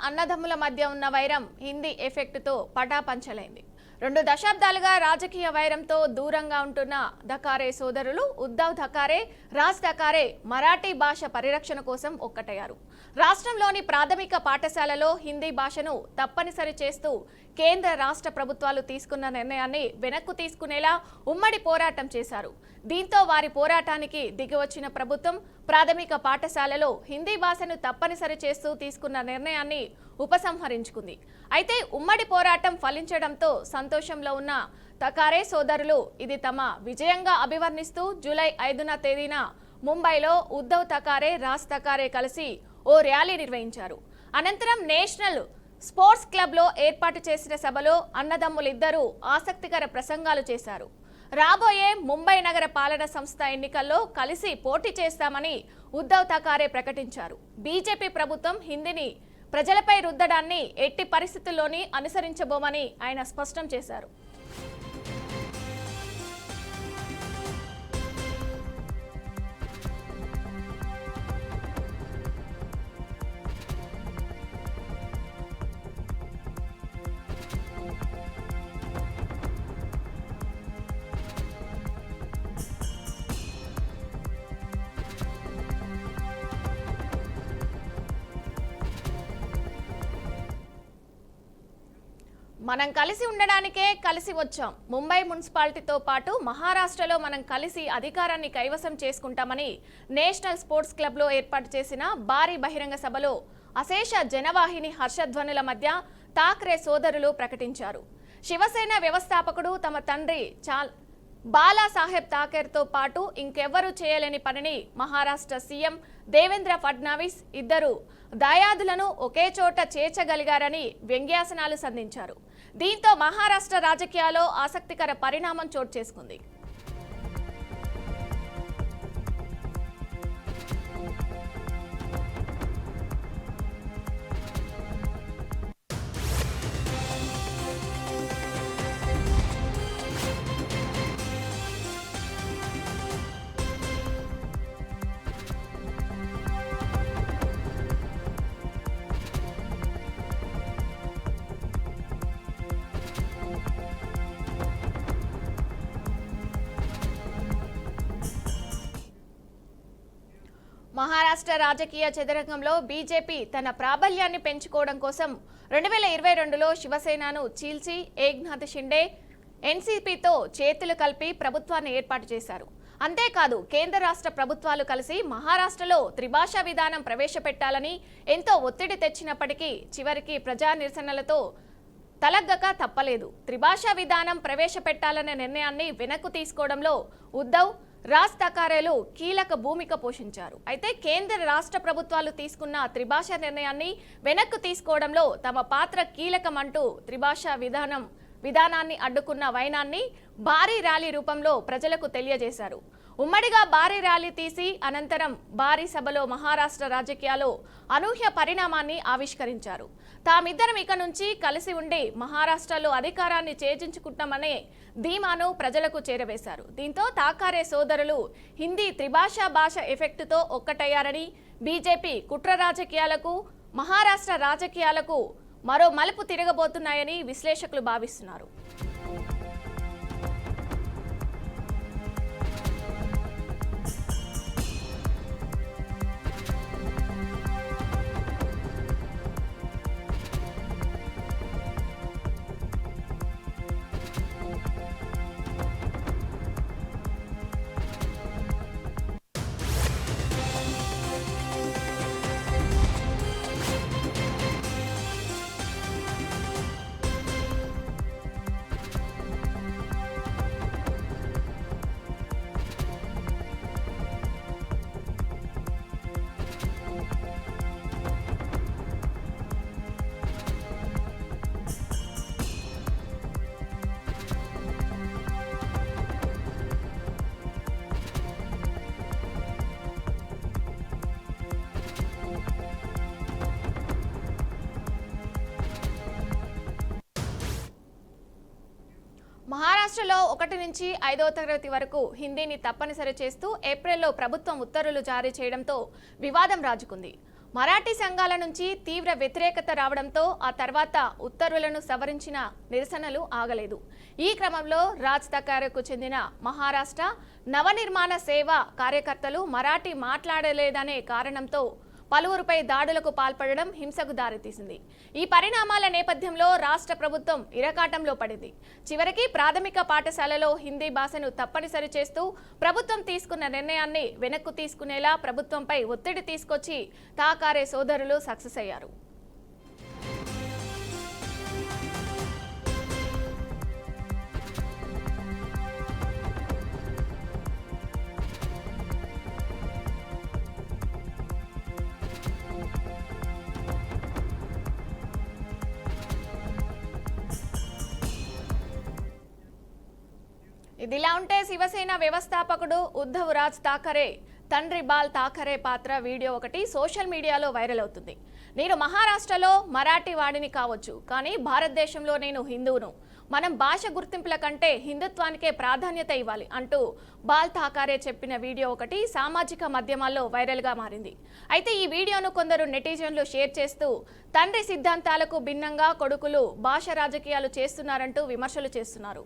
అన్నదమ్ముల మధ్య ఉన్న వైరం హిందీ ఎఫెక్ట్తో పటాపంచలైంది. 2 దశాబ్దాలుగా రాజకీయ వైరంతో దూరంగా ఉంటున్న థాకరే సోదరులు ఉద్ధవ్ థాకరే, రాజ్ థాకరే మరాఠీ భాష పరిరక్షణ కోసం ఒక్కటయ్యారు. రాష్ట్రంలోని ప్రాథమిక పాఠశాలలో హిందీ భాషను తప్పనిసరి చేస్తూ కేంద్ర రాష్ట్ర ప్రభుత్వాలు తీసుకున్న నిర్ణయాన్ని వెనక్కు తీసుకునేలా ఉమ్మడి పోరాటం చేశారు. దీంతో వారి పోరాటానికి దిగివచ్చిన ప్రభుత్వం ప్రాథమిక పాఠశాలలో హిందీ భాషను తప్పనిసరి చేస్తూ తీసుకున్న నిర్ణయాన్ని ఉపసంహరించుకుంది. అయితే ఉమ్మడి పోరాటం ఫలించడంతో సంతోషంలో ఉన్న థాకరే సోదరులు ఇది తమ విజయంగా అభివర్ణిస్తూ జూలై 5వ తేదీన ముంబైలో ఉద్ధవ్ థాకరే, రాజ్ థాకరే కలిసి ఓ ర్యాలీ నిర్వహించారు. అనంతరం నేషనల్ స్పోర్ట్స్ క్లబ్లో ఏర్పాటు చేసిన సభలో అన్నదమ్ములిద్దరూ ఆసక్తికర ప్రసంగాలు చేశారు. రాబోయే ముంబై నగర పాలన సంస్థ ఎన్నికల్లో కలిసి పోటీ చేస్తామని ఉద్ధవ్ థాకరే ప్రకటించారు. బీజేపీ ప్రభుత్వం హిందీని ప్రజలపై రుద్దడాన్ని ఎట్టి పరిస్థితుల్లోని అనుసరించబోమని ఆయన స్పష్టం చేశారు. మనం కలిసి ఉండడానికే కలిసి వచ్చాం. ముంబై మున్సిపాలిటీతో పాటు మహారాష్ట్రలో మనం కలిసి అధికారాన్ని కైవసం చేసుకుంటామని నేషనల్ స్పోర్ట్స్ క్లబ్లో ఏర్పాటు చేసిన భారీ బహిరంగ సభలో అశేష జనవాహిని హర్షధ్వనుల మధ్య థాకరే సోదరులు ప్రకటించారు. శివసేన వ్యవస్థాపకుడు తమ తండ్రి బాలాసాహెబ్ థాకరేతో పాటు ఇంకెవ్వరూ చేయలేని పనిని మహారాష్ట్ర సీఎం దేవేంద్ర ఫడ్నవీస్ ఇద్దరు దాయాదులను ఒకే చోట చేర్చగలిగారని వ్యంగ్యాసనాలు సంధించారు. దీంతో మహారాష్ట్ర రాజకీయాల్లో ఆసక్తికర పరిణామం చోటు చేసుకుంది. మహారాష్ట్ర రాజకీయ చదరంగంలో బీజేపీ తన ప్రాబల్యాన్ని పెంచుకోవడం కోసం 2022లో శివసేనను చీల్చి ఏక్నాథ్ షిండే ఎన్సీపీతో చేతులు కలిపి ప్రభుత్వాన్ని ఏర్పాటు చేశారు. అంతేకాదు కేంద్ర రాష్ట్ర ప్రభుత్వాలు కలిసి మహారాష్ట్రలో త్రిభాషా విధానం ప్రవేశపెట్టాలని ఎంతో ఒత్తిడి తెచ్చినప్పటికీ చివరికి ప్రజా నిరసనలతో తలగ్గక తప్పలేదు. త్రిభాషా విధానం ప్రవేశపెట్టాలనే నిర్ణయాన్ని వెనక్కు తీసుకోవడంలో ఉద్ధవ్, రాజ్ థాకరేలు కీలక భూమిక పోషించారు. అయితే కేంద్ర రాష్ట్ర ప్రభుత్వాలు తీసుకున్న త్రిభాషా నిర్ణయాన్ని వెనక్కు తీసుకోవడంలో తమ పాత్ర కీలకమంటూ త్రిభాషా విధానాన్ని అడ్డుకున్న వైనాన్ని భారీ ర్యాలీ రూపంలో ప్రజలకు తెలియజేశారు. ఉమ్మడిగా భారీ ర్యాలీ తీసి అనంతరం భారీ సభలో మహారాష్ట్ర రాజకీయాల్లో అనూహ్య పరిణామాన్ని ఆవిష్కరించారు. తామిద్దరం ఇక నుంచి కలిసి ఉండి మహారాష్ట్రలో అధికారాన్ని చేజించుకుంటామనే ధీమాను ప్రజలకు చేరవేశారు. దీంతో థాకరే సోదరులు హిందీ త్రిభాషా భాష ఎఫెక్ట్తో ఒక్కటయ్యారని, బీజేపీ కుట్ర రాజకీయాలకు మహారాష్ట్ర రాజకీయాలకు మరో మలుపు తిరగబోతున్నాయని విశ్లేషకులు భావిస్తున్నారు. మహారాష్ట్రలో 1 నుంచి 5వ తరగతి వరకు హిందీని తప్పనిసరి చేస్తూ ఏప్రిల్లో ప్రభుత్వం ఉత్తర్వులు జారీ చేయడంతో వివాదం రాజుకుంది. మరాఠీ సంఘాల నుంచి తీవ్ర వ్యతిరేకత రావడంతో ఆ తర్వాత ఉత్తర్వులను సవరించిన నిరసనలు ఆగలేదు. ఈ క్రమంలో రాజ్ ఠాకరేకు చెందిన మహారాష్ట్ర నవనిర్మాణ సేవ కార్యకర్తలు మరాఠీ మాట్లాడలేదనే కారణంతో పలువురుపై దాడులకు పాల్పడడం హింసకు దారితీసింది. ఈ పరిణామాల నేపథ్యంలో రాష్ట్ర ప్రభుత్వం ఇరకాటంలో పడింది. చివరికి ప్రాథమిక పాఠశాలలో హిందీ భాషను తప్పనిసరి చేస్తూ ప్రభుత్వం తీసుకున్న నిర్ణయాన్ని వెనక్కు తీసుకునేలా ప్రభుత్వంపై ఒత్తిడి తీసుకొచ్చి ఠాకరే సోదరులు సక్సెస్ అయ్యారు. ఇదిలా ఉంటే శివసేన వ్యవస్థాపకుడు ఉద్ధవ్ రాజ్ ఠాకరే తండ్రి బాల్ ఠాకరే పాత్ర వీడియో ఒకటి సోషల్ మీడియాలో వైరల్ అవుతుంది. నేను మహారాష్ట్రలో మరాఠీ వాడిని కావచ్చు, కానీ భారతదేశంలో నేను హిందువును. మనం భాష గుర్తింపుల కంటే హిందుత్వానికే ప్రాధాన్యత ఇవ్వాలి అంటూ బాల్ ఠాకరే చెప్పిన వీడియో ఒకటి సామాజిక మాధ్యమాల్లో వైరల్గా మారింది. అయితే ఈ వీడియోను కొందరు నెటిజన్లు షేర్ చేస్తూ తండ్రి సిద్ధాంతాలకు భిన్నంగా కొడుకులు భాష రాజకీయాలు చేస్తున్నారంటూ విమర్శలు చేస్తున్నారు.